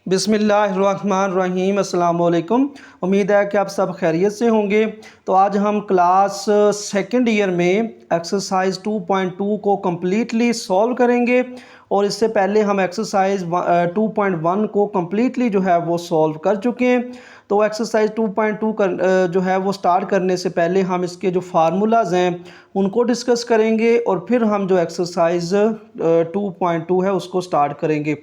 बिस्मिल्लाहिर्रहमानिर्रहीम अस्सलाम वालेकुम। उम्मीद है कि आप सब खैरियत से होंगे। तो आज हम क्लास सेकंड ईयर में एक्सरसाइज 2.2 को कम्प्लीटली सॉल्व करेंगे और इससे पहले हम एक्सरसाइज 2.1 को कम्प्लीटली जो है वो सॉल्व कर चुके हैं। तो एक्सरसाइज 2.2 जो है वो स्टार्ट करने से पहले हम इसके जो फार्मूलाज हैं उनको डिस्कस करेंगे और फिर हम जो एक्सरसाइज 2.2 है उसको स्टार्ट करेंगे।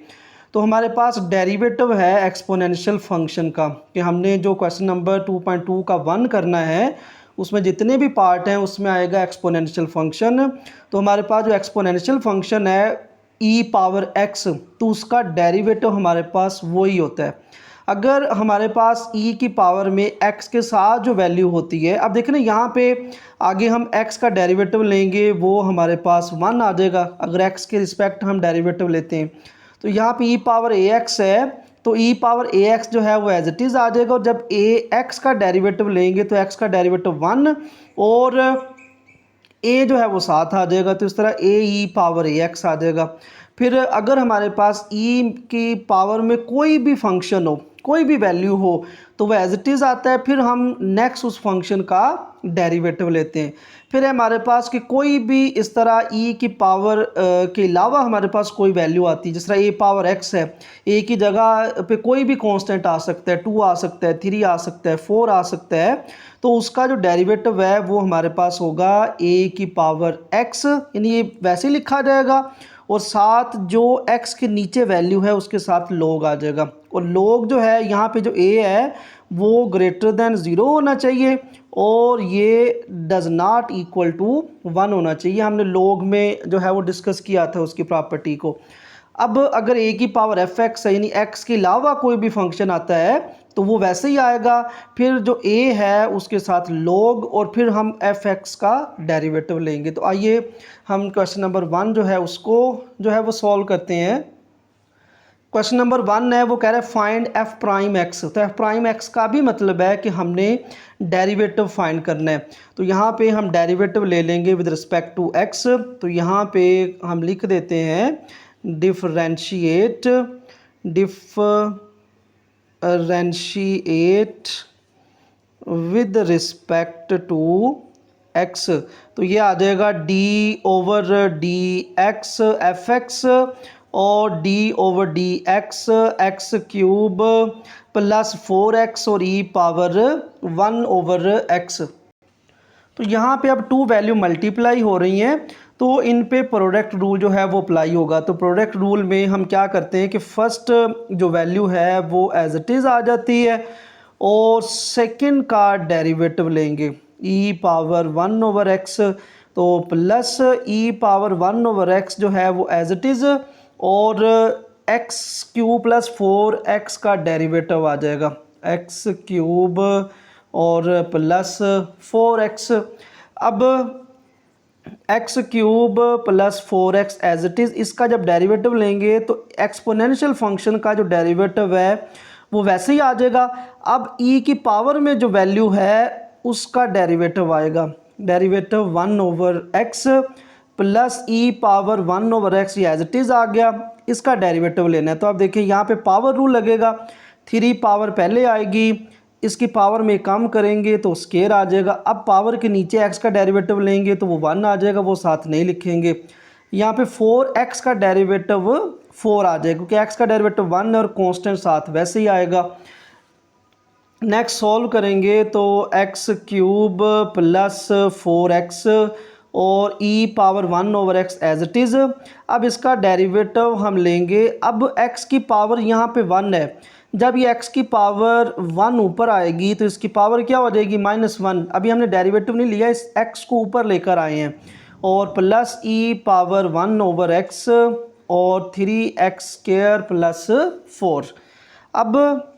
तो हमारे पास डेरिवेटिव है एक्सपोनेंशियल फंक्शन का कि हमने जो क्वेश्चन नंबर 2.2 का 1 करना है उसमें जितने भी पार्ट हैं उसमें आएगा एक्सपोनेंशियल फंक्शन। तो हमारे पास जो एक्सपोनेंशियल फंक्शन है ई पावर एक्स, तो उसका डेरिवेटिव हमारे पास वही होता है। अगर हमारे पास ई की पावर में एक्स के साथ जो वैल्यू होती है, अब देखें ना यहाँ पे आगे हम एक्स का डेरिवेटिव लेंगे वो हमारे पास 1 आ जाएगा अगर एक्स के रिस्पेक्ट हम डेरिवेटिव लेते हैं। तो यहाँ पे ई पावर ए एक्स है तो ई पावर ए एक्स जो है वो एज इट इज़ आ जाएगा और जब ए एक्स का डेरिवेटिव लेंगे तो एक्स का डेरिवेटिव 1 और ए जो है वो साथ आ जाएगा। तो इस तरह ए ई पावर ए एक्स आ जाएगा। फिर अगर हमारे पास ई की पावर में कोई भी फंक्शन हो, कोई भी वैल्यू हो, तो वह एज इट इज़ आता है। फिर हम नेक्स्ट उस फंक्शन का डेरिवेटिव लेते हैं। फिर है हमारे पास कि कोई भी इस तरह ई की पावर के अलावा हमारे पास कोई वैल्यू आती है, जिस तरह ए पावर एक्स है, ए की जगह पे कोई भी कांस्टेंट आ सकता है, 2 आ सकता है, 3 आ सकता है, 4 आ सकता है। तो उसका जो डेरिवेटिव है वो हमारे पास होगा ए की पावर एक्स, यानी ये वैसे लिखा जाएगा और साथ जो x के नीचे वैल्यू है उसके साथ log आ जाएगा। और log जो है यहाँ पे जो a है वो ग्रेटर देन 0 होना चाहिए और ये डज नॉट इक्वल टू 1 होना चाहिए। हमने log में जो है वो डिस्कस किया था उसकी प्रॉपर्टी को। अब अगर a की पावर एफ एक्स है यानी x के अलावा कोई भी फंक्शन आता है तो वो वैसे ही आएगा। फिर जो a है उसके साथ log और फिर हम एफ एक्स का डेरिवेटिव लेंगे। तो आइए हम क्वेश्चन नंबर 1 जो है उसको जो है वो सॉल्व करते हैं। क्वेश्चन नंबर 1 है वो कह रहा है फाइंड एफ प्राइम एक्स। तो एफ प्राइम एक्स का भी मतलब है कि हमने डेरिवेटिव फाइंड करना है। तो यहाँ पे हम डेरिवेटिव ले लेंगे विद रिस्पेक्ट टू एक्स। तो यहाँ पे हम लिख देते हैं differentiate with respect to x. तो ये आ जाएगा d over d x f x और d over d x x cube plus 4x और ई पावर 1 ओवर एक्स। तो यहाँ पे अब 2 वैल्यू मल्टीप्लाई हो रही हैं तो इन पे प्रोडक्ट रूल जो है वो अप्लाई होगा। तो प्रोडक्ट रूल में हम क्या करते हैं कि फर्स्ट जो वैल्यू है वो एज इट इज़ आ जाती है और सेकंड का डेरिवेटिव लेंगे ई पावर 1 ओवर एक्स। तो plus e power 1 over x जो है वो एज इट इज़ और एक्स क्यूब प्लस 4x का डेरिवेटिव आ जाएगा एक्स क्यूब और प्लस 4x। अब x cube plus 4x as it is, इसका जब डेरिवेटिव लेंगे तो एक्सपोनेंशियल फंक्शन का जो डेरिवेटिव है वो वैसे ही आ जाएगा। अब e की पावर में जो वैल्यू है उसका डेरिवेटिव आएगा, derivative 1 over x plus e power 1 over x, ये एज इट इज़ आ गया। इसका डेरिवेटिव लेना है तो आप देखिए यहाँ पे पावर रूल लगेगा, 3 पावर पहले आएगी, इसकी पावर में कम करेंगे तो स्केयर आ जाएगा। अब पावर के नीचे x का डेरिवेटिव लेंगे तो वो 1 आ जाएगा, वो साथ नहीं लिखेंगे। यहाँ पे 4x का डेरिवेटिव 4 आ जाएगा क्योंकि x का डेरिवेटिव 1 है और कांस्टेंट साथ वैसे ही आएगा। नेक्स्ट सॉल्व करेंगे तो एक्स क्यूब प्लस 4x और e power 1 over x as it is. अब इसका डेरिवेटिव हम लेंगे। अब x की पावर यहाँ पे 1 है, जब ये x की पावर 1 ऊपर आएगी तो इसकी पावर क्या हो जाएगी -1। अभी हमने डेरिवेटिव नहीं लिया, इस x को ऊपर लेकर आए हैं और plus e power 1 over x और 3x स्क्वायर प्लस 4। अब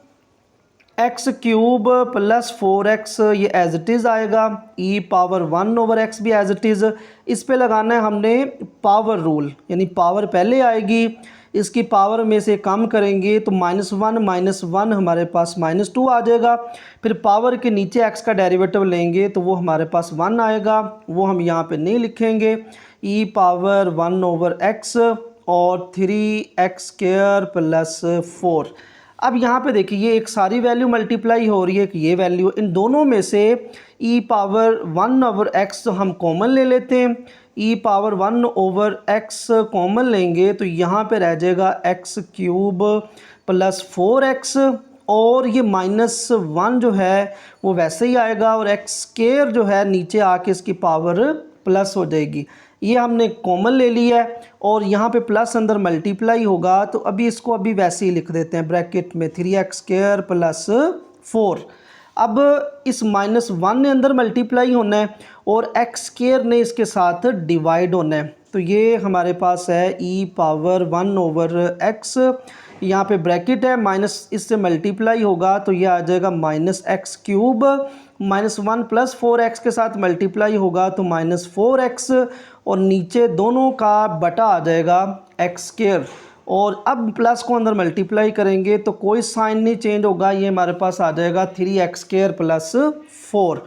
एक्स क्यूब प्लस 4x ये एज इट इज़ आएगा, ई पावर 1 ओवर एक्स भी एज इट इज़। इस पे लगाना है हमने पावर रूल, यानी पावर पहले आएगी, इसकी पावर में से कम करेंगे तो -1 हमारे पास -2 आ जाएगा। फिर पावर के नीचे x का डेरिवेटिव लेंगे तो वो हमारे पास 1 आएगा, वो हम यहाँ पे नहीं लिखेंगे। ई पावर 1 ओवर एक्स और 3x स्क्वायर प्लस 4। अब यहाँ पे देखिए ये एक सारी वैल्यू मल्टीप्लाई हो रही है कि ये वैल्यू, इन दोनों में से e पावर 1/x तो हम कॉमन ले लेते हैं। e पावर 1/x कॉमन लेंगे तो यहाँ पे रह जाएगा x³ प्लस 4x, और ये -1 जो है वो वैसे ही आएगा, और x² जो है नीचे आके इसकी पावर प्लस हो जाएगी। ये हमने कॉमन ले लिया है और यहाँ पे प्लस अंदर मल्टीप्लाई होगा, तो अभी इसको अभी वैसे ही लिख देते हैं ब्रैकेट में 3x² प्लस 4। अब इस -1 ने अंदर मल्टीप्लाई होना है और x² ने इसके साथ डिवाइड होना है, तो ये हमारे पास है e पावर 1/x, यहाँ पे ब्रैकेट है, माइनस इससे मल्टीप्लाई होगा तो ये आ जाएगा -x³, -1 प्लस 4x के साथ मल्टीप्लाई होगा तो -4x, और नीचे दोनों का बटा आ जाएगा x², और अब प्लस को अंदर मल्टीप्लाई करेंगे तो कोई साइन नहीं चेंज होगा, ये हमारे पास आ जाएगा 3x² plus 4,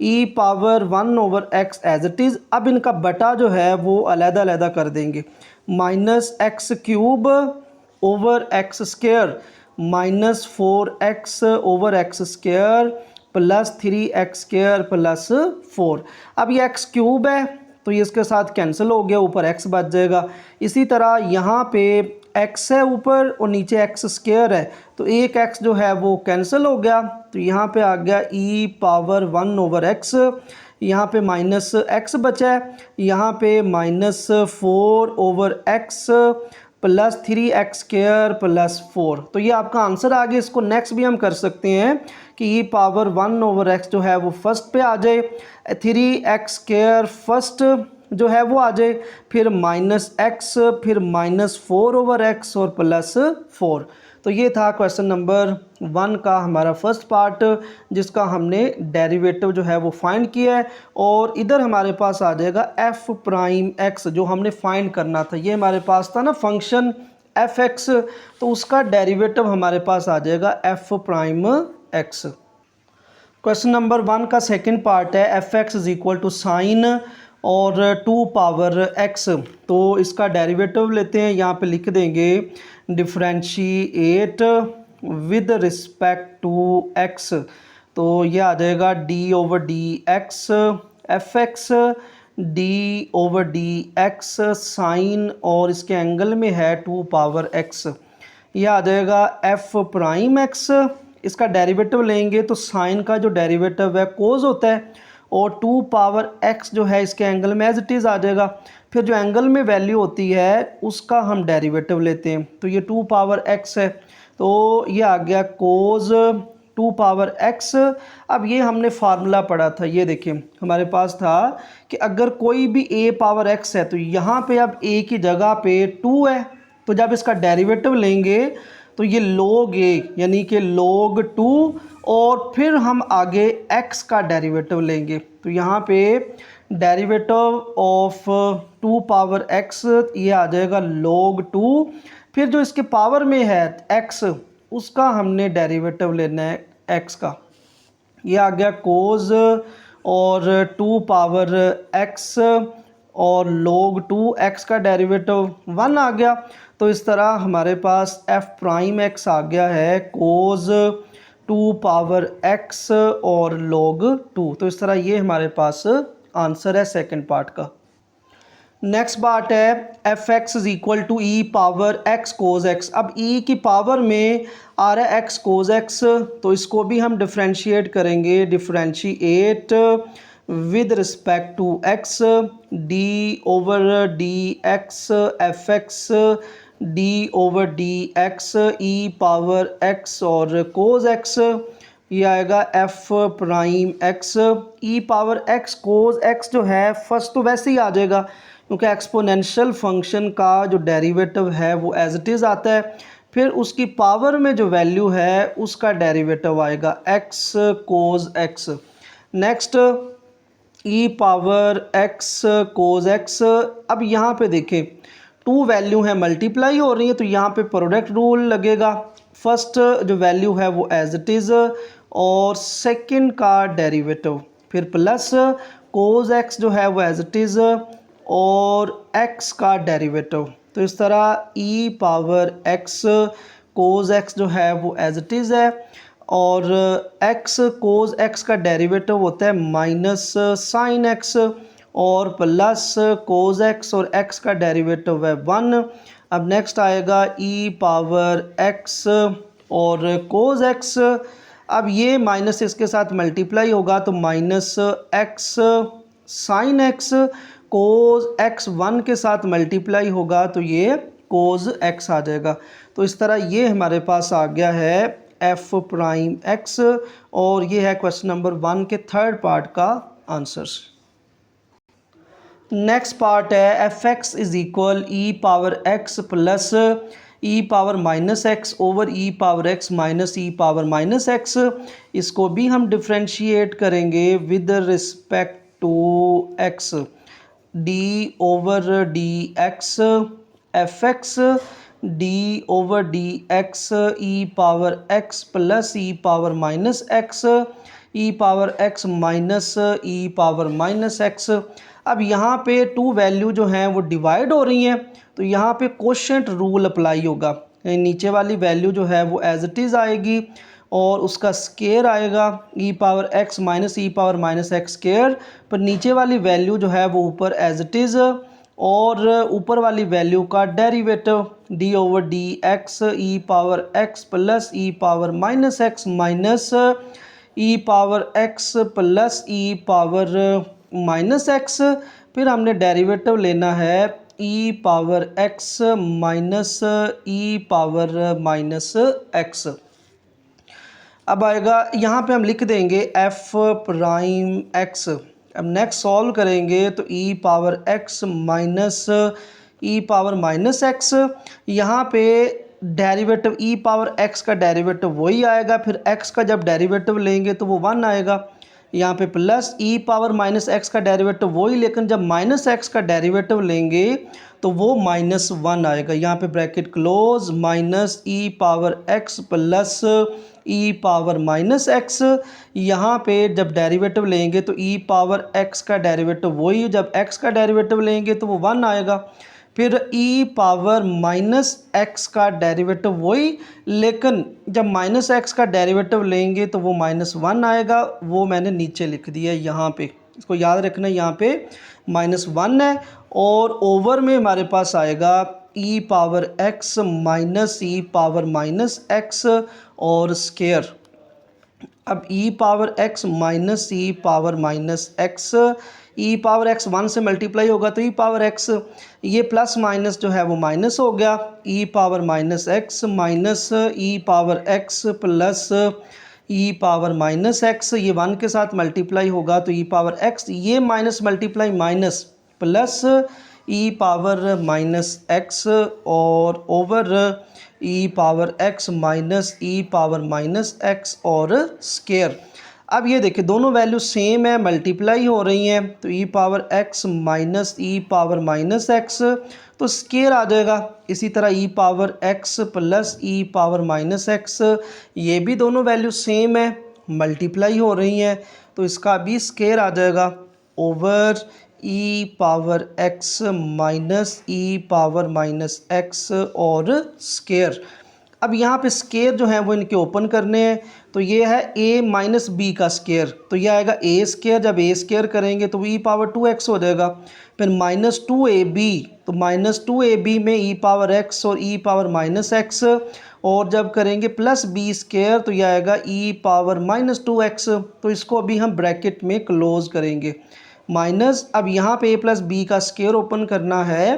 e power 1/x as it is. अब इनका बटा जो है वो अलग-अलग कर देंगे, -x³/x² -4x/x² plus 3x² plus 4। अब ये x³ है तो ये इसके साथ कैंसिल हो गया, ऊपर x बच जाएगा। इसी तरह यहाँ पे x है ऊपर और नीचे x² है, तो एक x जो है वो कैंसिल हो गया, तो यहाँ पे आ गया e पावर 1/x, यहाँ पे -x बचा है, यहाँ पे -4/x प्लस 3x² प्लस 4। तो ये आपका आंसर आ गया। इसको नेक्स्ट भी हम कर सकते हैं कि e पावर 1/x जो है वो फर्स्ट पे आ जाए, 3x² फर्स्ट जो है वो आ जाए, फिर -x, फिर -4/x और प्लस 4। तो ये था क्वेश्चन नंबर 1 का हमारा फर्स्ट पार्ट, जिसका हमने डेरिवेटिव जो है वो फाइंड किया है, और इधर हमारे पास आ जाएगा f'(x) जो हमने फाइंड करना था। ये हमारे पास था ना फंक्शन f(x), तो उसका डेरिवेटिव हमारे पास आ जाएगा f'(x). क्वेश्चन नंबर 1 का सेकंड पार्ट है f(x) = साइन और 2 पावर x, तो इसका डेरिवेटिव लेते हैं। यहाँ पे लिख देंगे differentiate with respect to x, तो ये आ जाएगा d/dx f(x) d/dx साइन, और इसके एंगल में है 2 पावर x, यह आ जाएगा f'(x). इसका डेरिवेटिव लेंगे तो साइन का जो डेरिवेटिव है कोस होता है, और 2 पावर x जो है इसके एंगल में एज इट इज़ आ जाएगा। फिर जो एंगल में वैल्यू होती है उसका हम डेरिवेटिव लेते हैं, तो ये 2 पावर x है, तो ये आ गया कोस 2 पावर x। अब ये हमने फार्मूला पढ़ा था, ये देखिए हमारे पास था कि अगर कोई भी a पावर x है तो यहाँ पे अब a की जगह पे 2 है, तो जब इसका डेरिवेटिव लेंगे तो ये log a यानी कि log 2, और फिर हम आगे x का डेरिवेटिव लेंगे, तो यहाँ पे डेरिवेटिव ऑफ 2 पावर x ये आ जाएगा log 2, फिर जो इसके पावर में है x उसका हमने डेरिवेटिव लेना है x का, ये आ गया कोस और 2 पावर x और log 2 x का डेरिवेटिव 1 आ गया। तो इस तरह हमारे पास f'(x) आ गया है कोस 2 पावर x और log 2। तो इस तरह ये हमारे पास आंसर है सेकंड पार्ट का। नेक्स्ट पार्ट है f(x) = e power x cos x। अब e की पावर में आ रहा है x cos x, तो इसको भी हम डिफ्रेंशिएट करेंगे, differentiate with respect to x d/dx f(x) d/dx e power x और cos x, ये आएगा f'(x). e power x cos x जो है फर्स्ट तो वैसे ही आ जाएगा क्योंकि एक्सपोनेंशियल फंक्शन का जो डेरिवेटिव है वो एज इट इज़ आता है, फिर उसकी पावर में जो वैल्यू है उसका डेरिवेटिव आएगा x cos x। Next e power x cos x। अब यहाँ पे देखें 2 वैल्यू है मल्टीप्लाई हो रही है, तो यहाँ पे प्रोडक्ट रूल लगेगा। फर्स्ट जो वैल्यू है वो एज इट इज़ और सेकंड का डेरिवेटिव, फिर प्लस cos x जो है वो एज इट इज़ और x का डेरिवेटिव। तो इस तरह e power x cos x जो है वो एज इट इज़ है, और एक्स कोज एक्स का डेरिवेटिव होता है माइनस साइन एक्स, और प्लस कोज एक्स और एक्स का डेरिवेटिव है 1। अब नेक्स्ट आएगा ई पावर एक्स और कोज एक्स। अब ये माइनस इसके साथ मल्टीप्लाई होगा तो minus x sine x, cos x 1 के साथ मल्टीप्लाई होगा तो ये कोज एक्स आ जाएगा। तो इस तरह ये हमारे पास आ गया है एफ प्राइम एक्स, और ये है क्वेश्चन नंबर 1 के थर्ड पार्ट का आंसर्स। नेक्स्ट पार्ट है f x is equal e power x plus e power minus x over e power x minus e power minus x. इसको भी हम differentiate करेंगे with respect to x, d over d x f x d over d x e power x plus e power minus x e power x minus e power minus x. अब यहाँ पे to value जो हैं वो divide हो रही हैं, तो यहाँ पे कोशेंट रूल अप्लाई होगा। नीचे वाली वैल्यू जो है वो एज इट इज़ आएगी और उसका स्केयर आएगा ई power x minus e power minus x square, पर नीचे वाली वैल्यू जो है वो ऊपर एज इट इज़, और ऊपर वाली वैल्यू का derivative d over d x e power x plus e power minus x minus e power x plus e power minus x. फिर हमने डेरिवेटिव लेना है e power x minus e power minus x. अब आएगा यहाँ पे हम लिख देंगे एफ प्राइम एक्स। अब नेक्स्ट सॉल्व करेंगे तो e power x minus e power minus x, यहाँ पे डेरिवेटिव ई पावर एक्स का डेरिवेटिव वही आएगा, फिर एक्स का जब डेरिवेटिव लेंगे तो वो 1 आएगा। यहाँ पे plus e power minus x का डेरिवेटिव वही, लेकिन जब माइनस एक्स का डेरिवेटिव लेंगे तो वो -1 आएगा। यहाँ पे bracket close minus e power x plus e power minus x. यहाँ पे जब डेरिवेटिव लेंगे तो ई पावर एक्स का डेरिवेटिव वही, जब एक्स का डेरिवेटिव लेंगे तो वो 1 आएगा। फिर ई पावर माइनस एक्स का डेरिवेटिव वही, लेकिन जब माइनस एक्स का डेरिवेटिव लेंगे तो वो -1 आएगा। वो मैंने नीचे लिख दिया है यहाँ पे, इसको याद रखना, यहाँ पे -1 है। और ओवर में हमारे पास आएगा ई power x minus e power minus x और स्केयर। अब ई power x minus e power minus x, e power x 1 से मल्टीप्लाई होगा तो ई पावर एक्स, ये प्लस माइनस जो है वो माइनस हो गया, ई power minus x minus e power x plus e power minus x, ये 1 के साथ मल्टीप्लाई होगा तो ई पावर एक्स, ये minus multiply minus plus e power minus x और over e power x minus e power minus x और square. अब ये देखिए दोनों वैल्यू सेम है, मल्टीप्लाई हो रही हैं, तो e power x minus e power minus x तो स्केयर आ जाएगा। इसी तरह ई power x plus e power minus x, ये भी दोनों वैल्यू सेम है, मल्टीप्लाई हो रही हैं, तो इसका भी स्केयर आ जाएगा over e power x minus e power minus x और स्केयर। अब यहाँ पे स्केयर जो है वो इनके ओपन करने हैं, तो ये है a माइनस बी का स्केयर, तो ये आएगा a स्केयर, जब a स्केयर करेंगे तो ई पावर 2x हो जाएगा। फिर -2ab, तो -2ab में ई पावर x और ई पावर माइनस एक्स, और जब करेंगे प्लस b स्केयर तो ये आएगा ई पावर -2x, तो इसको अभी हम ब्रैकेट में क्लोज करेंगे माइनस। अब यहाँ पे a प्लस बी का स्केयर ओपन करना है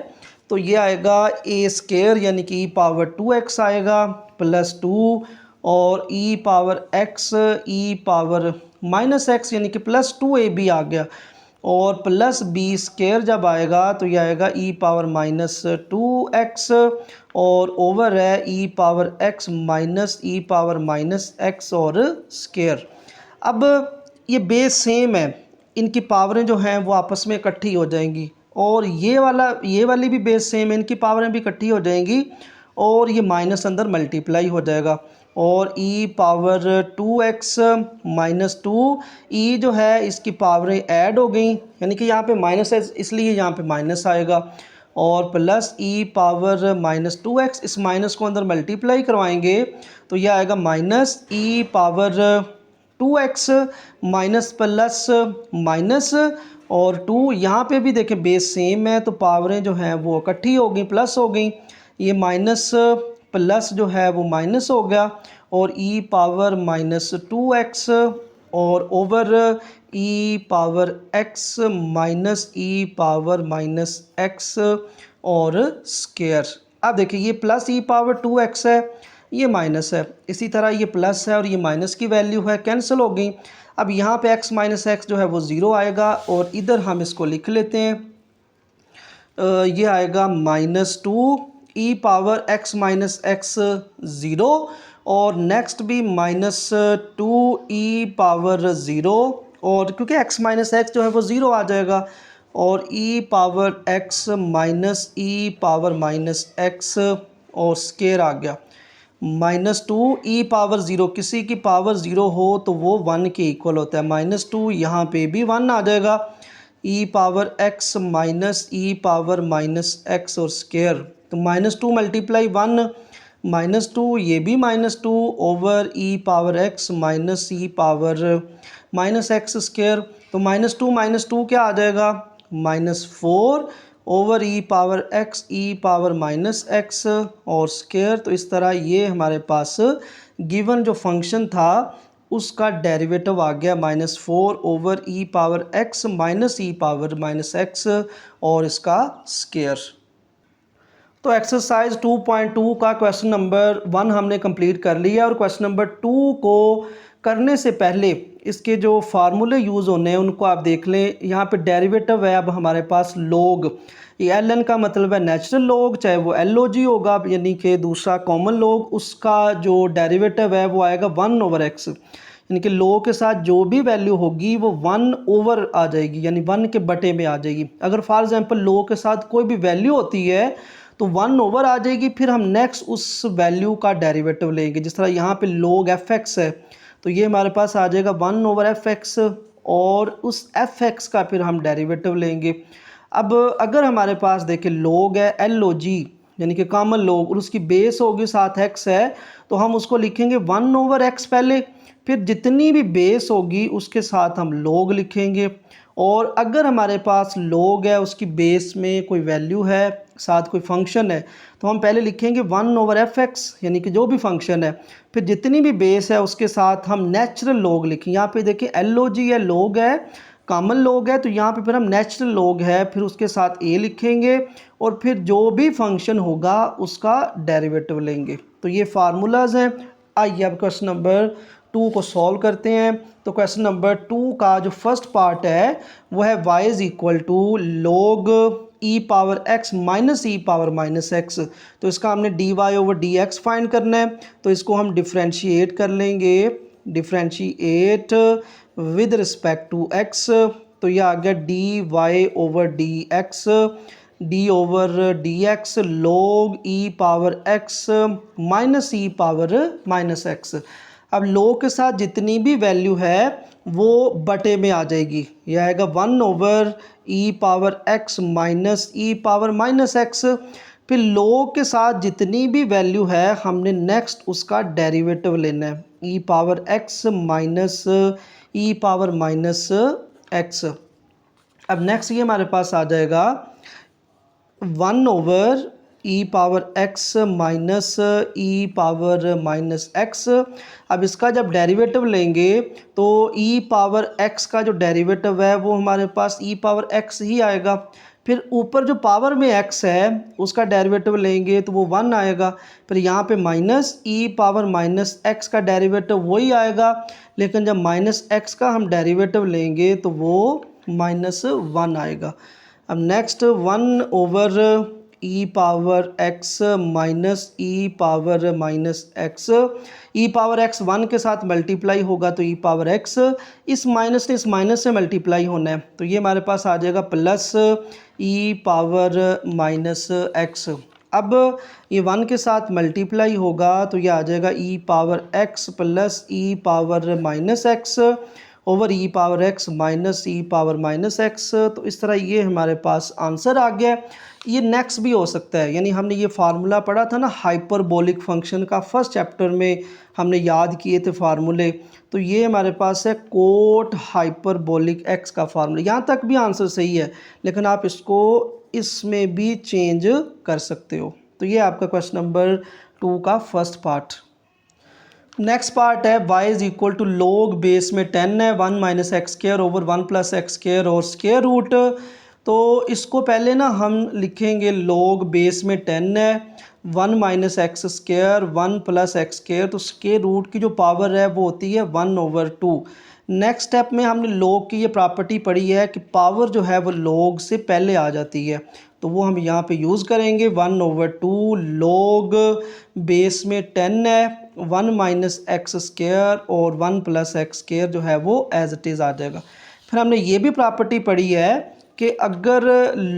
तो ये आएगा a स्केयर यानी कि ई पावर 2x आएगा प्लस 2 और ई पावर x ई पावर माइनस एक्स यानी कि प्लस 2ab आ गया, और प्लस b स्केयर जब आएगा तो ये आएगा ई पावर -2x और ओवर है e power x minus e power minus x और स्केयर। अब ये बेस सेम है, इनकी पावरें जो हैं वो आपस में इकट्ठी हो जाएंगी, और ये वाली भी बेस सेम है, इनकी पावरें भी इकट्ठी हो जाएंगी, और ये माइनस अंदर मल्टीप्लाई हो जाएगा, और ई पावर 2x -2, ई जो है इसकी पावरें ऐड हो गई, यानी कि यहाँ पे माइनस है इसलिए यहाँ पे माइनस आएगा, और plus e power minus 2x, इस माइनस को अंदर मल्टीप्लाई करवाएंगे तो यह आएगा minus e power 2x minus plus minus और 2, यहाँ पे भी देखें बेस सेम है तो पावरें जो हैं वो इकट्ठी हो गई, प्लस हो गई। ये माइनस प्लस जो है वो माइनस हो गया और ई पावर माइनस 2x और over e power x minus e power minus x और स्केयर। अब देखिए ये प्लस ई पावर 2x है, ये माइनस है, इसी तरह ये प्लस है और ये माइनस की वैल्यू है, कैंसिल हो गई। अब यहाँ पे x माइनस एक्स जो है वो ज़ीरो आएगा और इधर हम इसको लिख लेते हैं, ये आएगा minus 2 e power x minus x zero और नेक्स्ट भी माइनस 2 ई पावर ज़ीरो और क्योंकि x माइनस एक्स जो है वो ज़ीरो आ जाएगा और e power x minus e power minus x और स्केयर आ गया माइनस 2 ई पावर ज़ीरो, किसी की पावर ज़ीरो हो तो वो 1 के इक्वल होता है, माइनस 2 यहाँ पे भी 1 आ जाएगा, ई power x minus e power minus x और स्केयर। तो माइनस 2 मल्टीप्लाई 1 माइनस 2, ये भी minus 2 over e power x minus e power minus x square. तो माइनस 2 क्या आ जाएगा, minus 4 over e power x ई पावर माइनस एक्स और square. तो इस तरह ये हमारे पास गिवन जो फंक्शन था उसका डेरिवेटिव आ गया minus 4 over e power x minus e power minus x और इसका स्केयर। तो एक्सरसाइज 2.2 का क्वेश्चन नंबर 1 हमने कंप्लीट कर लिया और क्वेश्चन नंबर 2 को करने से पहले इसके जो फार्मूले यूज़ होने हैं उनको आप देख लें। यहाँ पे डेरिवेटिव है अब हमारे पास लोग, ये एल एन का मतलब है नेचुरल लोग, चाहे वो एल ओ जी होगा यानी कि दूसरा कॉमन लोग, उसका जो डेरिवेटिव है वो आएगा 1 ओवर एक्स, यानी कि लोग के साथ जो भी वैल्यू होगी वो 1 ओवर आ जाएगी, यानी 1 के बटे में आ जाएगी। अगर फॉर एग्जांपल लोग के साथ कोई भी वैल्यू होती है तो 1 ओवर आ जाएगी, फिर हम नेक्स्ट उस वैल्यू का डेरिवेटिव लेंगे। जिस तरह यहाँ पे लोग एफ एक्स है तो ये हमारे पास आ जाएगा 1 ओवर एफ एक्स और उस एफ एक्स का फिर हम डेरिवेटिव लेंगे। अब अगर हमारे पास देखें लोग है एल ओ जी यानी कि कॉमन लोग और उसकी बेस होगी साथ एक्स है तो हम उसको लिखेंगे 1 ओवर एक्स पहले, फिर जितनी भी बेस होगी उसके साथ हम लोग लिखेंगे। और अगर हमारे पास लोग है उसकी बेस में कोई वैल्यू है साथ कोई फंक्शन है तो हम पहले लिखेंगे 1 ओवर एफ एक्स यानी कि जो भी फंक्शन है, फिर जितनी भी बेस है उसके साथ हम नेचुरल लोग लिखें। यहाँ पे देखिए एल ओ जी है, लोग है, कॉमन लोग है, तो यहाँ पे फिर हम नेचुरल लोग है फिर उसके साथ ए लिखेंगे और फिर जो भी फंक्शन होगा उसका डेरिवेटिव लेंगे। तो ये फार्मूलाज हैं। आइए अब क्वेश्चन नंबर 2 को सॉल्व करते हैं। तो क्वेश्चन नंबर 2 का जो फर्स्ट पार्ट है वो है y इज़ इक्वल टू लोग e power x minus e power minus x. तो इसका हमने dy ओवर dx फाइंड करना है, तो इसको हम डिफ्रेंशिएट कर लेंगे, differentiate with respect to x। तो यह आ गया dy over dx, d over d x log e power x minus e power minus x. अब लोग के साथ जितनी भी वैल्यू है वो बटे में आ जाएगी, यह आएगा 1 over e power x minus e power minus x. फिर लोग के साथ जितनी भी वैल्यू है हमने नेक्स्ट उसका डेरिवेटिव लेना है, e power x minus e power minus x. अब नेक्स्ट ये हमारे पास आ जाएगा 1 over e power x minus e power minus x. अब इसका जब डेरिवेटिव लेंगे तो ई पावर x का जो डेरिवेटिव है वो हमारे पास ई पावर x ही आएगा। फिर ऊपर जो पावर में x है उसका डेरिवेटिव लेंगे तो वो 1 आएगा। फिर यहाँ पे minus e power minus x का डेरिवेटिव वही आएगा, लेकिन जब माइनस एक्स का हम डेरिवेटिव लेंगे तो वो -1 आएगा। अब next 1 over e power x minus e power minus x, e power x 1 के साथ मल्टीप्लाई होगा तो ई पावर x, इस माइनस ने इस माइनस से मल्टीप्लाई होना है तो ये हमारे पास आ जाएगा plus e power minus x. अब ये 1 के साथ मल्टीप्लाई होगा तो ये आ जाएगा ई power x plus e power minus x over e power x minus e power minus x. तो इस तरह ये हमारे पास आंसर आ गया। ये नेक्स्ट भी हो सकता है, यानी हमने ये फार्मूला पढ़ा था ना हाइपरबोलिक फंक्शन का, फर्स्ट चैप्टर में हमने याद किए थे फार्मूले। तो ये हमारे पास है कोट हाइपरबोलिक एक्स का फार्मूला। यहाँ तक भी आंसर सही है, लेकिन आप इसको इसमें भी चेंज कर सकते हो। तो ये आपका क्वेश्चन नंबर 2 का फर्स्ट पार्ट। नेक्स्ट पार्ट है y is equal to log base में 10 है 1 minus x square over 1 plus x square और स्क्र रूट। तो इसको पहले ना हम लिखेंगे log बेस में 10 है 1 minus x square 1 plus x square, तो स्क्र रूट की जो पावर है वो होती है 1/2। नेक्स्ट स्टेप में हमने log की ये प्रॉपर्टी पढ़ी है कि पावर जो है वो log से पहले आ जाती है, तो वो हम यहाँ पे यूज़ करेंगे 1/2 log बेस में 10 है 1 माइनस एक्स स्क्र और 1 प्लस एक्स स्क्र जो है वो एज इट इज़ आ जाएगा। फिर हमने ये भी प्रॉपर्टी पढ़ी है कि अगर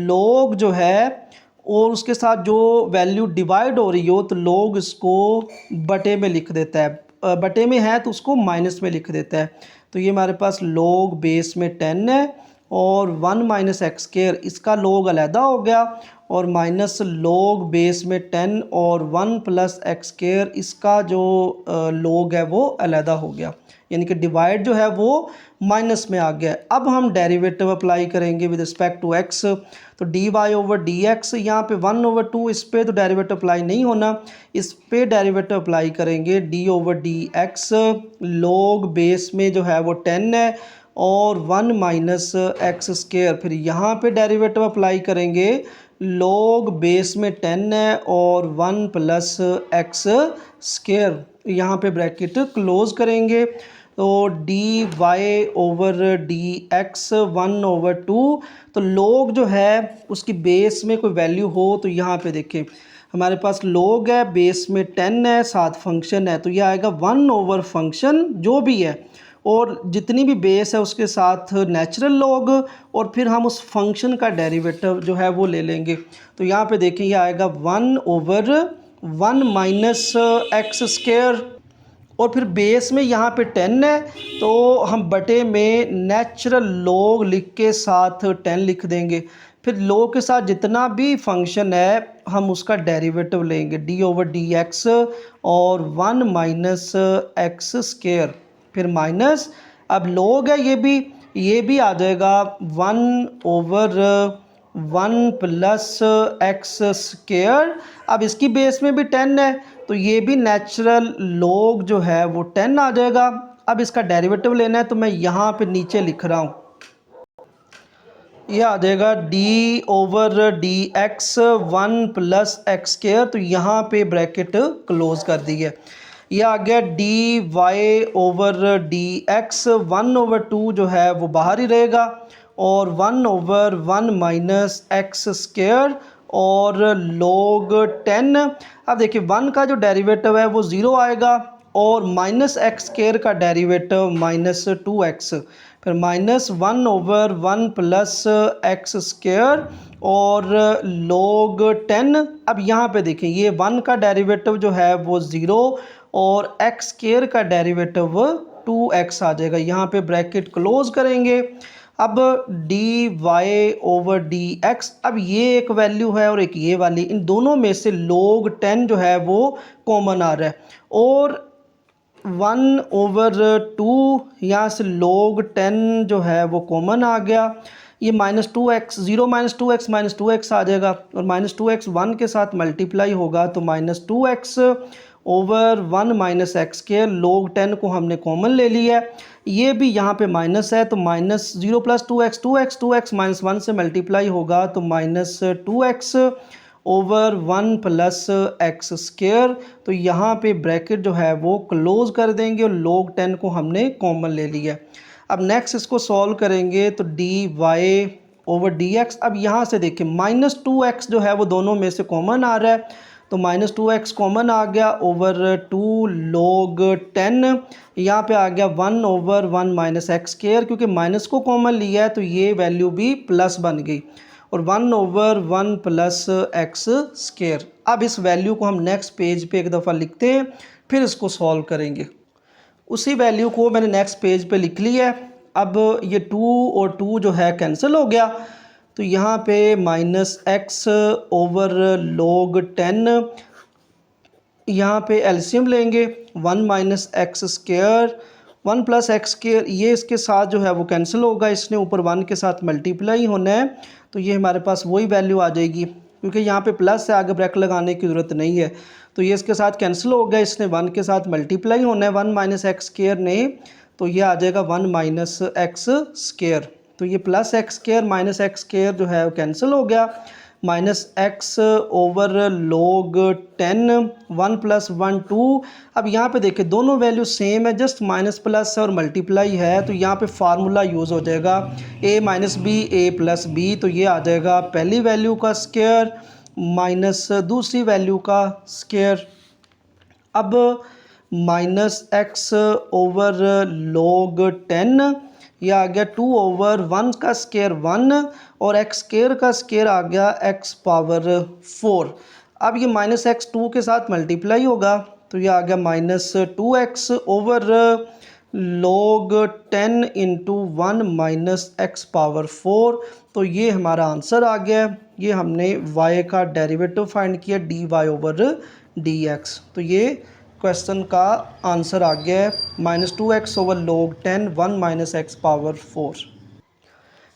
log जो है और उसके साथ जो वैल्यू डिवाइड हो रही हो तो log इसको बटे में लिख देता है, बटे में है तो उसको माइनस में लिख देता है। तो ये हमारे पास log बेस में 10 है और 1 माइनस एक्स स्क्र, इसका log अलहदा हो गया, और माइनस log बेस में 10 और 1 प्लस एक्स स्क्र, इसका जो log है वो अलहदा हो गया, यानी कि डिवाइड जो है वो माइनस में आ गया। अब हम डेरिवेटिव अप्लाई करेंगे विद रिस्पेक्ट टू एक्स। तो d y over d x, यहाँ पे 1/2 इस पे तो डेरिवेटिव अप्लाई नहीं होना, इस पे डेरिवेटिव अप्लाई करेंगे D over d x. log base में जो है वो 10 है और 1 माइनस एक्स स्क्र, फिर यहाँ पे डेरिवेटिव अप्लाई करेंगे log बेस में 10 है और 1 प्लस एक्स स्क्र, यहाँ पे ब्रैकेट क्लोज करेंगे। तो d y over d x 1/2। तो log जो है उसकी बेस में कोई वैल्यू हो तो यहाँ पे देखें हमारे पास log है, बेस में 10 है, साथ फंक्शन है, तो यह आएगा 1 फंक्शन जो भी है और जितनी भी बेस है उसके साथ नेचुरल log, और फिर हम उस फंक्शन का डेरिवेटिव जो है वो ले लेंगे। तो यहाँ पे देखें ये आएगा 1/1 माइनस एक्स स्क्र, और फिर बेस में यहाँ पे 10 है तो हम बटे में नेचुरल log लिख के साथ 10 लिख देंगे। फिर log के साथ जितना भी फंक्शन है हम उसका डेरिवेटिव लेंगे डी ओवर डी एक्स और 1 माइनस एक्स स्क्र, फिर माइनस, अब log है ये भी आ जाएगा 1/1 प्लस एक्स स्क्र। अब इसकी बेस में भी 10 है तो ये भी नेचुरल log जो है वो 10 आ जाएगा। अब इसका डेरिवेटिव लेना है तो मैं यहाँ पे नीचे लिख रहा हूँ, ये आ जाएगा d over d x 1 plus x square, तो यहाँ पे ब्रैकेट क्लोज कर दी है। यह आ गया d y over d x 1/2 जो है वो बाहर ही रहेगा और 1/1 माइनस एक्स स्क्र और log 10। अब देखिए 1 का जो डेरिवेटिव है वो 0 आएगा और माइनस एक्स स्क्र का डेरिवेटिव माइनस 2x, फिर माइनस 1/1 प्लस एक्स स्क्र और log 10। अब यहाँ पे देखें ये 1 का डेरिवेटिव जो है वो 0 और एक्स स्क्र का डेरिवेटिव 2x आ जाएगा, यहाँ पे ब्रैकेट क्लोज करेंगे। अब d y over d x, अब ये एक वैल्यू है और एक ये वाली, इन दोनों में से log 10 जो है वो कॉमन आ रहा है और 1/2 यहाँ से log 10 जो है वो कॉमन आ गया। ये -2x 0 - 2x आ जाएगा और -2x 1 के साथ मल्टीप्लाई होगा तो -2x ओवर 1 माइनस एक्स के, log 10 को हमने कॉमन ले लिया है, ये भी यहाँ पे माइनस है तो -0 + 2x -1 से मल्टीप्लाई होगा तो -2x over 1 plus x square. तो यहाँ पे ब्रैकेट जो है वो क्लोज कर देंगे और log 10 को हमने कॉमन ले लिया। अब नेक्स्ट इसको सॉल्व करेंगे तो d y over d x, अब यहाँ से देखें -2x जो है वो दोनों में से कॉमन आ रहा है तो -2x कॉमन आ गया ओवर 2 log 10, यहाँ पे आ गया 1/1 माइनस एक्स स्क्र, क्योंकि माइनस को कॉमन लिया है तो ये वैल्यू भी प्लस बन गई और 1/1 प्लस एक्स स्क्र। अब इस वैल्यू को हम नेक्स्ट पेज पे एक दफ़ा लिखते हैं फिर इसको सॉल्व करेंगे। उसी वैल्यू को मैंने नेक्स्ट पेज पे लिख लिया है अब ये 2 और 2 जो है कैंसिल हो गया, तो यहाँ पे -x ओवर log 10, यहाँ पे एलसीएम लेंगे 1 minus x square 1 plus x square, ये इसके साथ जो है वो कैंसिल होगा, इसने ऊपर 1 के साथ मल्टीप्लाई होना है, तो ये हमारे पास वही वैल्यू आ जाएगी, क्योंकि यहाँ पे प्लस से आगे ब्रैकेट लगाने की ज़रूरत नहीं है, तो ये इसके साथ कैंसिल हो गया, इसने 1 के साथ मल्टीप्लाई होना है 1 माइनस एक्स स्क्र ने, तो ये आ जाएगा 1 माइनस एक्स स्क्र, तो ये plus x square minus x square जो है वो कैंसिल हो गया, -x ओवर log 10 1 प्लस 1 2। अब यहाँ पे देखिए दोनों वैल्यू सेम है, जस्ट माइनस प्लस है और मल्टीप्लाई है, तो यहाँ पे फार्मूला यूज़ हो जाएगा a minus b a plus b, तो ये आ जाएगा पहली वैल्यू का स्क्वायर माइनस दूसरी वैल्यू का स्क्वायर। अब -x ओवर log 10, यह आ गया 2 ओवर 1 का स्क्वायर 1 और x स्क्वायर का स्क्वायर आ गया x पावर 4। अब ये -x 2 के साथ मल्टीप्लाई होगा, तो ये आ गया -2x over log 10 into 1 minus x power 4, तो ये हमारा आंसर आ गया। ये हमने y का डेरिवेटिव फाइंड किया dy ओवर dx, तो ये क्वेश्चन का आंसर आ गया है -2x over log 10 1 minus x power 4।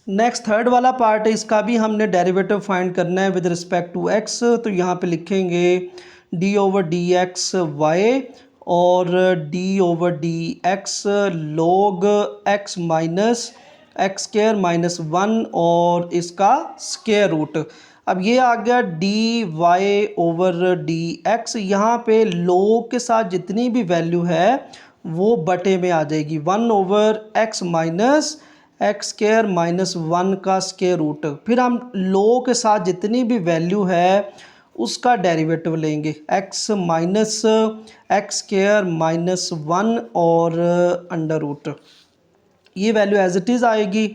Next third वाला पार्ट है, इसका भी हमने डेरिवेटिव फाइंड करना है विद रिस्पेक्ट टू x, तो यहाँ पे लिखेंगे d over d x y और d over d x log x minus x square minus 1 और इसका स्क्वायर रूट। अब ये आ गया d y over d x, यहाँ पे log के साथ जितनी भी वैल्यू है वो बटे में आ जाएगी 1 over x minus x square minus 1 का स्क्वायर रूट, फिर हम log के साथ जितनी भी वैल्यू है उसका डेरिवेटिव लेंगे x minus x square minus 1 और अंडर रूट, ये वैल्यू एज इट इज़ आएगी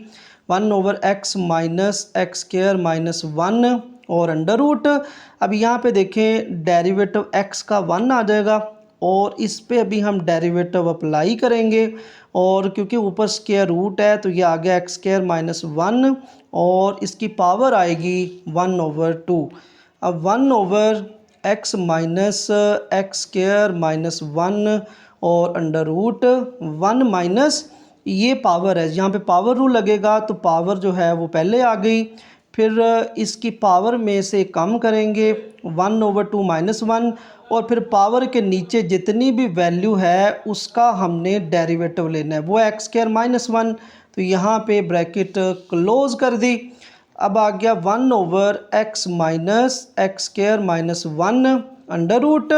1 over x minus x square minus 1 और अंडर रूट। अब यहाँ पे देखें डेरिवेटिव x का 1 आ जाएगा और इस पे अभी हम डेरिवेटिव अप्लाई करेंगे, और क्योंकि ऊपर स्क्वायर रूट है तो ये आ गया एक्स स्क्वायर माइनस 1 और इसकी पावर आएगी 1 ओवर 2। अब 1 over x minus x square minus 1 और अंडर रूट 1 माइनस ये पावर है, यहाँ पे पावर रूल लगेगा तो पावर जो है वो पहले आ गई, फिर इसकी पावर में से कम करेंगे 1 ओवर 2 माइनस 1 और फिर पावर के नीचे जितनी भी वैल्यू है उसका हमने डेरिवेटिव लेना है, वो एक्स स्क्वायर माइनस 1, तो यहाँ पे ब्रैकेट क्लोज कर दी। अब आ गया 1 over x minus x square minus 1 under root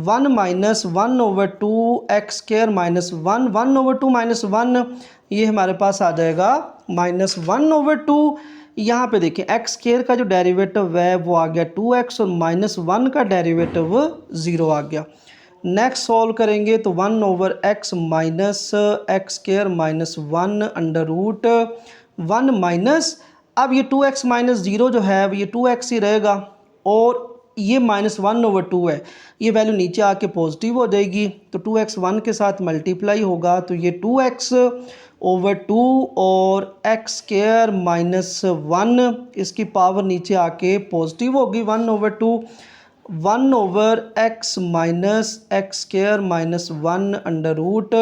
1 minus 1 over 2 x square minus 1 1 over 2 minus 1, ये हमारे पास आ जाएगा -1 ओवर 2। यहाँ पे देखिए एक्स स्क्वायर का जो डेरिवेटिव है वो आ गया 2x और -1 का डेरिवेटिव 0 आ गया। नेक्स्ट सॉल्व करेंगे तो 1 over x minus x square minus 1 under root 1 minus, अब ये 2x माइनस 0 जो है ये 2x ही रहेगा और ये -1 ओवर 2 है, ये वैल्यू नीचे आके पॉजिटिव हो जाएगी, तो 2x 1 के साथ मल्टीप्लाई होगा तो ये 2x ओवर 2 और एक्स स्क्वायर माइनस 1, इसकी पावर नीचे आके पॉजिटिव होगी 1 over 2 1 over x minus x square minus 1 under root,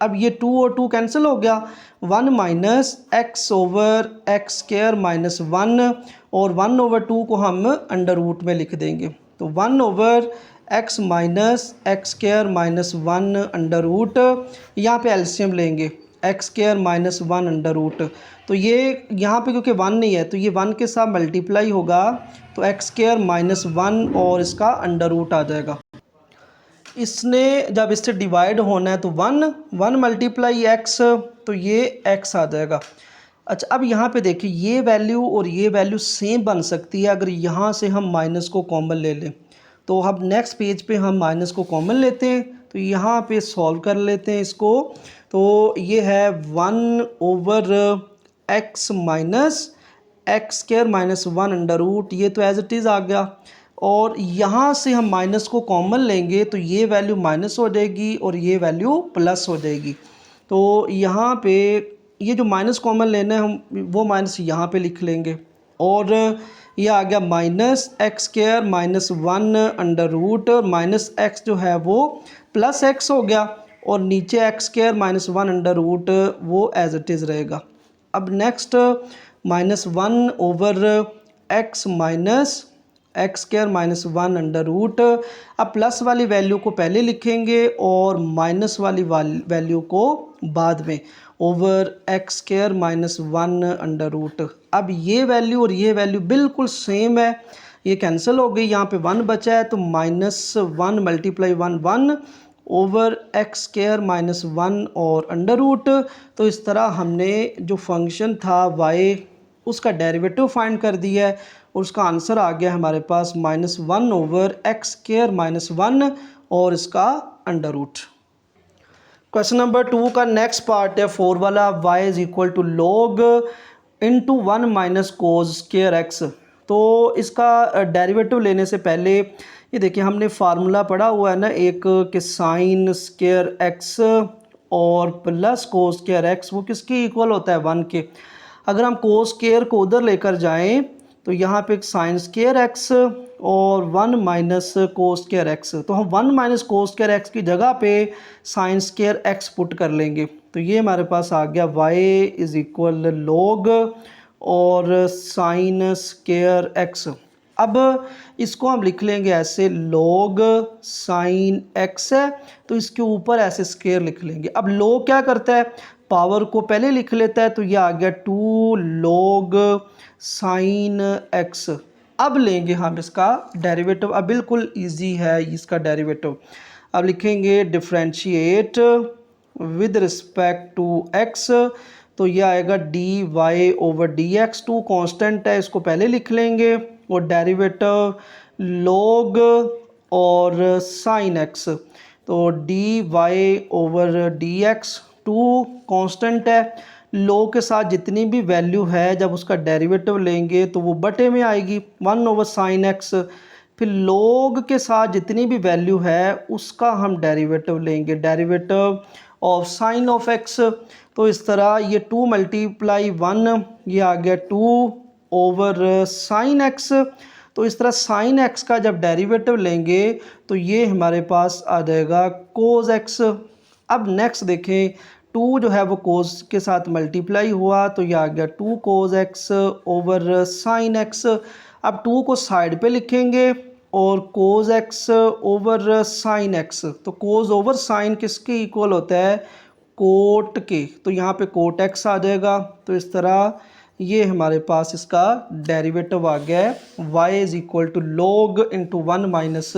अब ये 2 और 2 कैंसिल हो गया 1 minus x over x square minus 1 और 1 ओवर 2 को हम अंडर रूट में लिख देंगे, तो 1 over x minus x square minus 1 under root, यहाँ पे एलसीएम लेंगे x square minus 1 under root, तो ये यहाँ पे क्योंकि 1 नहीं है तो ये 1 के साथ मल्टीप्लाई होगा तो एक्स स्क्वायर माइनस 1 और इसका अंडर रूट आ जाएगा। इसने जब इससे डिवाइड होना है तो 1 मल्टीप्लाई x, तो ये x आ जाएगा। अच्छा अब यहाँ पे देखिए ये वैल्यू और ये वैल्यू सेम बन सकती है अगर यहाँ से हम माइनस को कॉमन ले लें, तो अब नेक्स्ट पेज पे हम माइनस को कॉमन लेते हैं, तो यहाँ पे सॉल्व कर लेते हैं इसको, तो ये है 1 over x minus x square minus 1 under root, ये तो एज इट इज़ आ गया, और यहाँ से हम माइनस को कॉमन लेंगे तो ये वैल्यू माइनस हो जाएगी और ये वैल्यू प्लस हो जाएगी, तो यहाँ पे ये जो माइनस कॉमन लेना है हम वो माइनस यहाँ पे लिख लेंगे, और ये आ गया minus x square minus 1 under root, minus x जो है वो प्लस एक्स हो गया, और नीचे x square minus 1 under root वो एज इट इज़ रहेगा। अब next minus 1 over x minus x square minus 1 under root. अब प्लस वाली वैल्यू को पहले लिखेंगे और माइनस वाली वैल्यू को बाद में, over x square minus 1 under root. अब ये वैल्यू और ये वैल्यू बिल्कुल सेम है, ये कैंसिल हो गई, यहाँ पे 1 बचा है, तो minus 1 multiply 1 1 over x square minus 1 और अंडर रूट। तो इस तरह हमने जो फंक्शन था y उसका डेरिवेटिव फाइंड कर दिया है, और उसका आंसर आ गया हमारे पास minus 1 over x square minus 1 और इसका अंडर रूट। क्वेश्चन नंबर 2 का नेक्स्ट पार्ट है 4 वाला, y is equal to log into 1 minus cos square x. तो इसका डेरिवेटिव लेने से पहले ये देखिए हमने फार्मूला पढ़ा हुआ है ना एक, कि साइन स्क्वायर एक्स और प्लस कोस स्क्वायर एक्स वो किसके इक्वल होता है 1 के। अगर हम कोस स्क्वायर को उधर लेकर जाएं तो यहाँ पे एक साइन स्क्वायर एक्स और 1 माइनस कोस स्क्वायर एक्स, तो हम 1 माइनस कोस स्क्वायर एक्स की जगह पे साइन स्क्वायर एक्स पुट कर लेंगे। तो ये हमारे पास आ गया y इज़ इक्वल लॉग और साइन स्क्वायर एक्स। अब इसको हम लिख लेंगे ऐसे, लॉग साइन एक्स है तो इसके ऊपर ऐसे स्क्वायर लिख लेंगे। अब लॉग क्या करता है, पावर को पहले लिख लेता है, तो ये आ गया 2 लॉग साइन एक्स। अब लेंगे हम इसका डेरिवेटिव, अब बिल्कुल इजी है इसका डेरिवेटिव। अब लिखेंगे differentiate with respect to x, तो ये आएगा d y over d x. 2 constant है, इसको पहले लिख लेंगे, और डेरिवेटिव लॉग और साइन एक्स, तो d y over d x. 2 constant है, लॉग के साथ जितनी भी वैल्यू है जब उसका डेरिवेटिव लेंगे तो वो बटे में आएगी 1 ओवर साइन एक्स। फिर लॉग के साथ जितनी भी वैल्यू है उसका हम डेरिवेटिव लेंगे, derivative of sine of x. तो इस तरह ये 2 मल्टीप्लाई 1 ये आ गया 2 ओवर साइन एक्स। तो इस तरह साइन एक्स का जब डेरिवेटिव लेंगे तो ये हमारे पास आ जाएगा कोस एक्स। अब नेक्स्ट देखें, 2 जो है वो कोस के साथ मल्टीप्लाई हुआ तो ये आ गया 2 cos x over sine x. अब 2 को साइड पे लिखेंगे और cos x over sign x, तो कोस ओवर साइन किसके इक्वल होता है, कोट के, तो यहाँ पे कोट एक्स आ जाएगा। तो इस तरह ये हमारे पास इसका डेरिवेटिव आ गया है, y is equal to log into 1 minus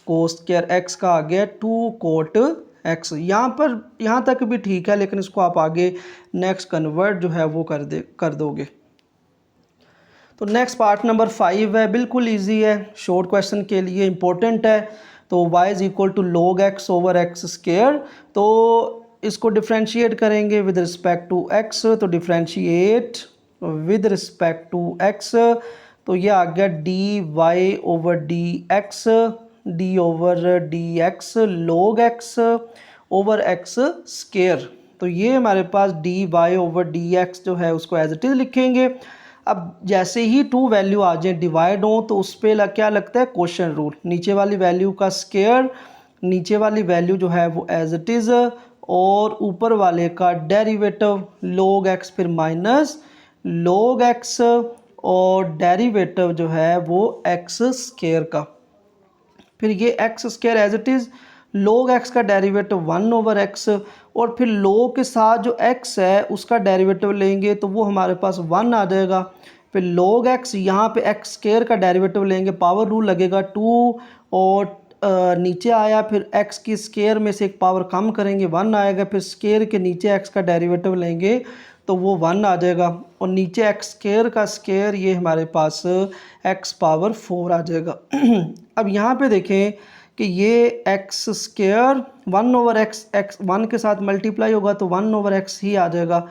cos square x का आ गया 2 कोट एक्स। यहाँ तक भी ठीक है, लेकिन इसको आप आगे नेक्स्ट कन्वर्ट जो है वो कर दोगे। तो नेक्स्ट पार्ट नंबर 5 है, बिल्कुल इजी है, शॉर्ट क्वेश्चन के लिए इम्पोर्टेंट है। तो y is equal to log x over x square, तो इसको डिफ्रेंशिएट करेंगे विद रिस्पेक्ट टू x, तो differentiate with respect to x, तो ये आ गया d y over d x, d over d x log x over x square. तो ये हमारे पास d y over d x जो है उसको एज इट इज़ लिखेंगे। अब जैसे ही 2 वैल्यू आ जाए डिवाइड हो तो उस पर क्या लगता है, क्वोशिएंट रूल, नीचे वाली वैल्यू का स्क्वायर, नीचे वाली वैल्यू जो है वो एज इट इज़, और ऊपर वाले का डेरिवेटिव लॉग एक्स फिर माइनस लॉग एक्स, और डेरिवेटिव जो है वो एक्स स्क्वायर का, फिर ये x square as it is, log x का डेरिवेटिव 1 ओवर एक्स, और फिर लॉग के साथ जो एक्स है उसका डेरिवेटिव लेंगे तो वो हमारे पास 1 आ जाएगा। फिर लॉग एक्स, यहाँ पे एक्स स्क्वायर का डेरिवेटिव लेंगे, पावर रूल लगेगा 2, और नीचे आया, फिर एक्स की स्क्वायर में से एक पावर कम करेंगे 1 आएगा, फिर स्क्वायर के नीचे एक्स का डेरिवेटिव लेंगे तो वो 1 आ जाएगा, और नीचे एक्स स्क्वायर का स्क्वायर ये हमारे पास एक्स पावर 4 आ जाएगा। अब यहाँ पे देखें कि ये x square 1 over x, x 1 के साथ मल्टीप्लाई होगा तो 1 ओवर एक्स ही आ जाएगा,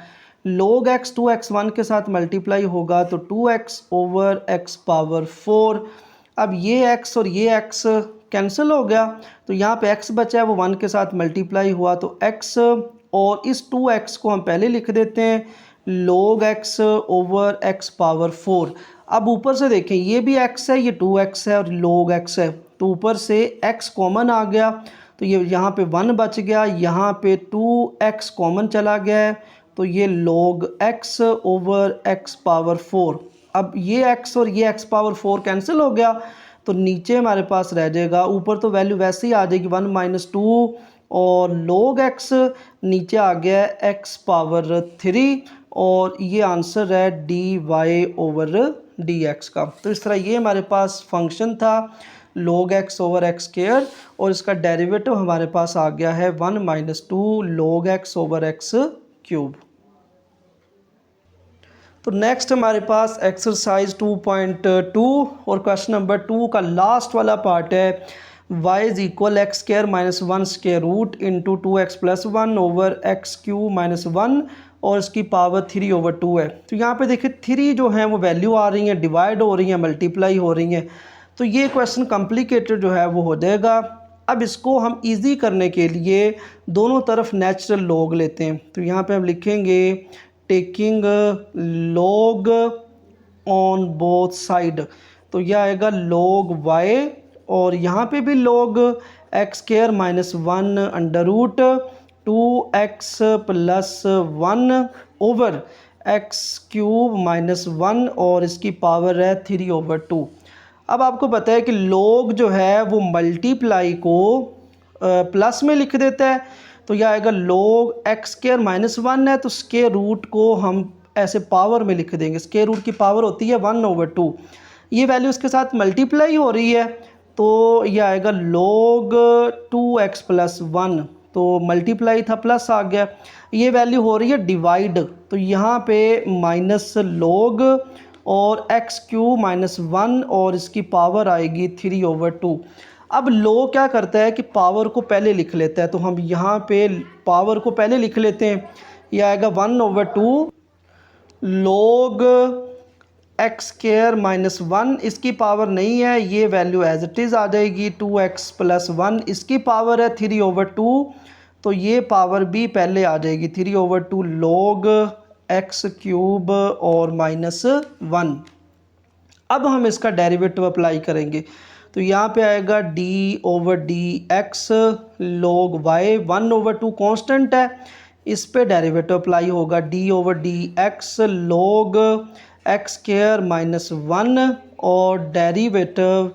लॉग एक्स 2x 1 के साथ मल्टीप्लाई होगा तो 2x ओवर एक्स पावर 4। अब ये x और ये x कैंसिल हो गया, तो यहाँ पे x बचा है वो 1 के साथ मल्टीप्लाई हुआ तो x और इस 2x को हम पहले लिख देते हैं log x over x power 4। अब ऊपर से देखें ये भी x है, ये 2x है और log x है, तो ऊपर से x कॉमन आ गया तो ये यहाँ पे 1 बच गया, यहाँ पे 2x कॉमन चला गया है तो ये log x over x power 4। अब ये x और ये x पावर 4 कैंसिल हो गया तो नीचे हमारे पास रह जाएगा, ऊपर तो वैल्यू वैसे ही आ जाएगी 1 माइनस 2 और log x नीचे आ गया है x पावर 3 और ये आंसर है dy ओवर dx का। तो इस तरह ये हमारे पास फंक्शन था log x over x square और इसका डेरिवेटिव हमारे पास आ गया है 1 minus 2 log x over x cube. तो नेक्स्ट हमारे पास एक्सरसाइज 2.2 और क्वेश्चन नंबर 2 का लास्ट वाला पार्ट है y is equal x square minus 1 square root into 2x plus 1 over x cube minus 1 और इसकी पावर 3 ओवर 2 है। तो यहाँ पे देखिए 3 जो है वो वैल्यू आ रही हैं, डिवाइड हो रही हैं, मल्टीप्लाई हो रही हैं, तो ये क्वेश्चन कॉम्प्लिकेटेड जो है वो हो जाएगा। अब इसको हम इजी करने के लिए दोनों तरफ नेचुरल लॉग लेते हैं। तो यहाँ पे हम लिखेंगे taking log on both side, तो यह आएगा log y और यहाँ पे भी log x square minus 1 under root 2x plus 1 over x cube minus 1 और इसकी पावर है 3 ओवर 2। अब आपको पता है कि log जो है वो मल्टीप्लाई को प्लस में लिख देता है, तो यह आएगा log x स्क्वायर माइनस 1 है तो स्क्वायर रूट को हम ऐसे पावर में लिख देंगे, स्क्वायर रूट की पावर होती है 1 ओवर 2, ये वैल्यू इसके साथ मल्टीप्लाई हो रही है तो यह आएगा log 2x प्लस 1, तो मल्टीप्लाई था प्लस आ गया, ये वैल्यू हो रही है डिवाइड, तो यहाँ पे माइनस log और x क्यूब माइनस 1 और इसकी पावर आएगी 3 ओवर 2। अब log क्या करता है कि पावर को पहले लिख लेता है, तो हम यहाँ पे पावर को पहले लिख लेते हैं, यह आएगा 1 over 2 log x square minus 1, इसकी पावर नहीं है, ये वैल्यू एज इट इज़ आ जाएगी 2x प्लस 1, इसकी पावर है 3 ओवर 2 तो ये पावर भी पहले आ जाएगी 3 ओवर 2 log x क्यूब और माइनस 1। अब हम इसका डेरिवेटिव अप्लाई करेंगे, तो यहाँ पे आएगा d over d x log y, 1 over 2 constant है, इस पे डेरिवेटिव अप्लाई होगा d over d x log x square minus 1 और डेरिवेटिव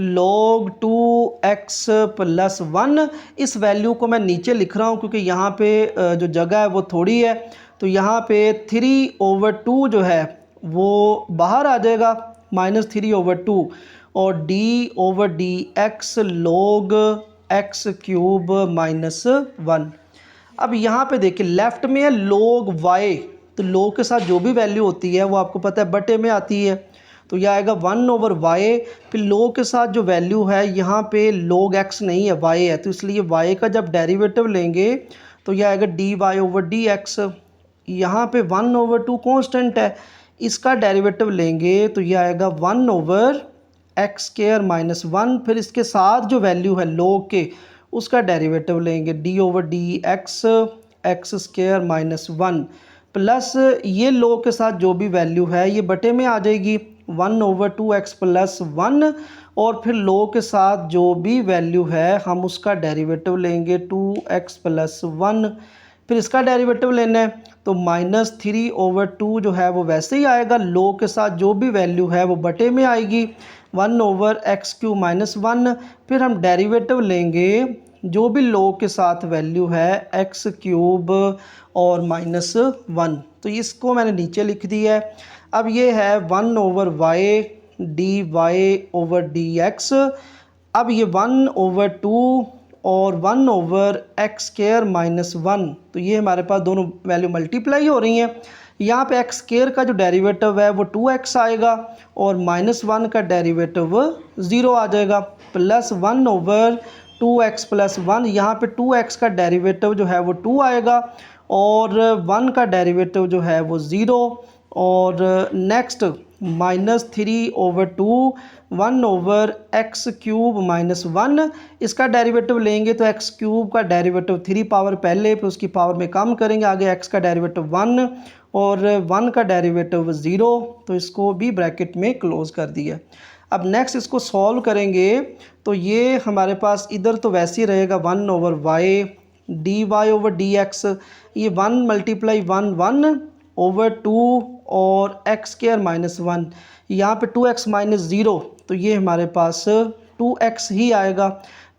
log 2x प्लस 1। इस वैल्यू को मैं नीचे लिख रहा हूँ क्योंकि यहाँ पे जो जगह है वो थोड़ी है, तो यहाँ पे 3 ओवर 2 जो है वो बाहर आ जाएगा माइनस 3 ओवर 2 और d over d x log x cube minus 1। अब यहाँ पे देखिए लेफ़्ट में है log y, तो log के साथ जो भी वैल्यू होती है वो आपको पता है बटे में आती है, तो यह आएगा 1 ओवर y, फिर log के साथ जो वैल्यू है यहाँ पे log x नहीं है y है, तो इसलिए y का जब डेरिवेटिव लेंगे तो यह आएगा dy ओवर dx, यहाँ पे 1 ओवर 2 कॉन्स्टेंट है, इसका डेरिवेटिव लेंगे तो यह आएगा 1 ओवर एक्स स्क्वायर माइनस 1, फिर इसके साथ जो वैल्यू है log के उसका डेरिवेटिव लेंगे d over d x x square minus 1 plus ये log के साथ जो भी वैल्यू है ये बटे में आ जाएगी 1 ओवर 2x प्लस 1 और फिर log के साथ जो भी वैल्यू है हम उसका डेरिवेटिव लेंगे 2x प्लस 1, फिर इसका डेरिवेटिव लेना है तो माइनस 3 ओवर 2 जो है वो वैसे ही आएगा, log के साथ जो भी वैल्यू है वो बटे में आएगी 1 ओवर एक्स क्यूब माइनस 1, फिर हम डेरिवेटिव लेंगे जो भी log के साथ वैल्यू है एक्स क्यूब और माइनस 1, तो इसको मैंने नीचे लिख दिया है। अब ये है 1 over y dy over dx, अब ये 1 ओवर 2 और 1 ओवर एक्स स्क्वायर माइनस 1, तो ये हमारे पास दोनों वैल्यू मल्टीप्लाई हो रही हैं। यहाँ पे एक्स स्क्वायर का जो डेरिवेटिव है वो 2x आएगा और माइनस 1 का डेरिवेटिव 0 आ जाएगा, प्लस 1 ओवर 2x प्लस 1, यहाँ पे 2x का डेरिवेटिव जो है वो 2 आएगा और 1 का डेरिवेटिव जो है वो 0 और नेक्स्ट -3/2 1/x³ -1, इसका डेरिवेटिव लेंगे तो x³ का डेरिवेटिव 3 पावर पहले फिर उसकी पावर में कम करेंगे, आगे x का डेरिवेटिव 1 और 1 का डेरिवेटिव 0, तो इसको भी ब्रैकेट में क्लोज कर दिया। अब नेक्स्ट इसको सॉल्व करेंगे तो ये हमारे पास इधर तो वैसे ही रहेगा 1/y dy/dx, ये 1 × 1 1/2 और x² -1, यहाँ पे 2x - 0 तो ये हमारे पास 2x ही आएगा,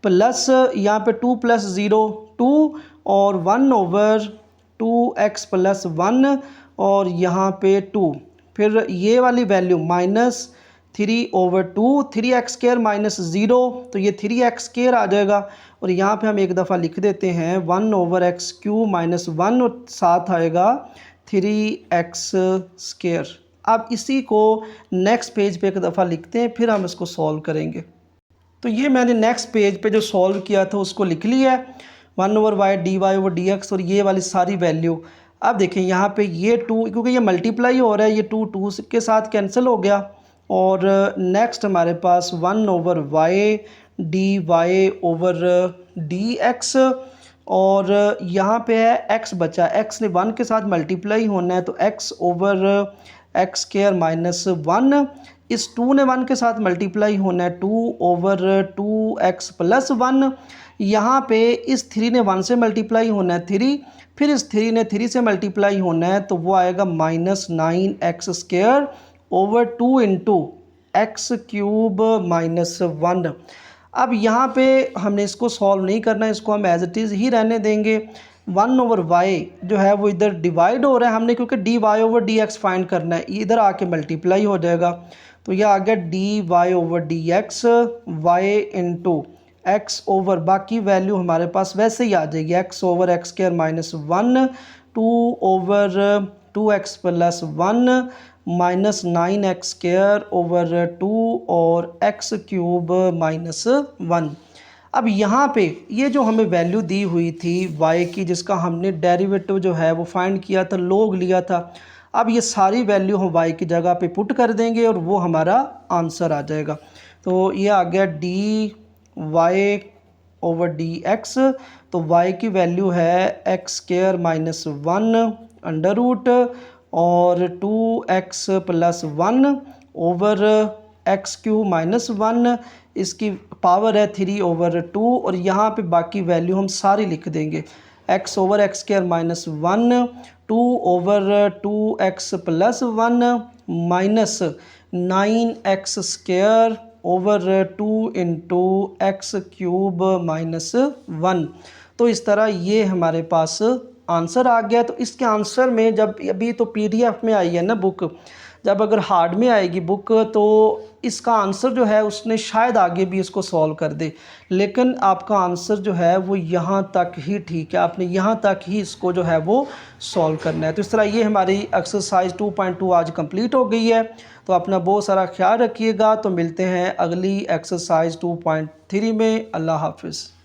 प्लस यहाँ पे 2 + 0 2 और 1/2x + 1 और यहाँ पे 2, फिर ये वाली वैल्यू -3/2 3x² -0 तो ये 3x² आ जाएगा, और यहाँ पे हम एक दफ़ा लिख देते हैं 1/x³ -1 और साथ आएगा 3x²। अब इसी को नेक्स्ट पेज पे एक दफ़ा लिखते हैं, फिर हम इसको सॉल्व करेंगे। तो ये मैंने नेक्स्ट पेज पे जो सॉल्व किया था उसको लिख लिया है 1/y dy/dx और ये वाली सारी वैल्यू। अब देखें यहाँ पे ये 2, क्योंकि ये मल्टीप्लाई हो रहा है, ये 2 के साथ कैंसिल हो गया, और नेक्स्ट हमारे पास 1/y dy/dx और यहाँ पे है x बचा, x ने 1 के साथ मल्टीप्लाई होना है तो x/x² -1, इस 2 ने 1 के साथ मल्टीप्लाई होना है 2/2x + 1, यहाँ पे इस 3 ने 1 से मल्टीप्लाई होना है 3, फिर इस 3 ने 3 से मल्टीप्लाई होना है तो वो आएगा -9x² / 2 × x³ -1। अब यहाँ पे हमने इसको सॉल्व नहीं करना है, इसको हम एज इट इज़ ही रहने देंगे। 1/y जो है वो इधर डिवाइड हो रहा है हमने, क्योंकि dy/dx फाइंड करना है, इधर आके मल्टीप्लाई हो जाएगा, तो यह आ गया dy/dx y × x ओवर, बाकी वैल्यू हमारे पास वैसे ही आ जाएगी x/x² -1 2/2x + 1 -9x² / 2 और x³ -1। अब यहाँ पे ये जो हमें वैल्यू दी हुई थी y की, जिसका हमने डेरिवेटिव जो है वो फाइंड किया था, log लिया था, अब ये सारी वैल्यू हम y की जगह पे पुट कर देंगे और वो हमारा आंसर आ जाएगा। तो ये आ गया dy/dx, तो y की वैल्यू है x² -1 √ और 2x + 1 ओवर x³ -1, इसकी पावर है 3/2, और यहाँ पे बाकी वैल्यू हम सारी लिख देंगे x/x² -1 2/2x + 1 -9x² / 2 × x³ -1। तो इस तरह ये हमारे पास आंसर आ गया। तो इसके आंसर में जब अभी तो PDF में आई है ना बुक, जब अगर हार्ड में आएगी बुक तो इसका आंसर जो है उसने शायद आगे भी इसको सॉल्व कर दे, लेकिन आपका आंसर जो है वो यहाँ तक ही ठीक है, आपने यहाँ तक ही इसको जो है वो सॉल्व करना है। तो इस तरह ये हमारी एक्सरसाइज 2.2 आज कंप्लीट हो गई है। तो अपना बहुत सारा ख्याल रखिएगा। तो मिलते हैं अगली एक्सरसाइज 2.3 में। अल्लाह हाफिज़।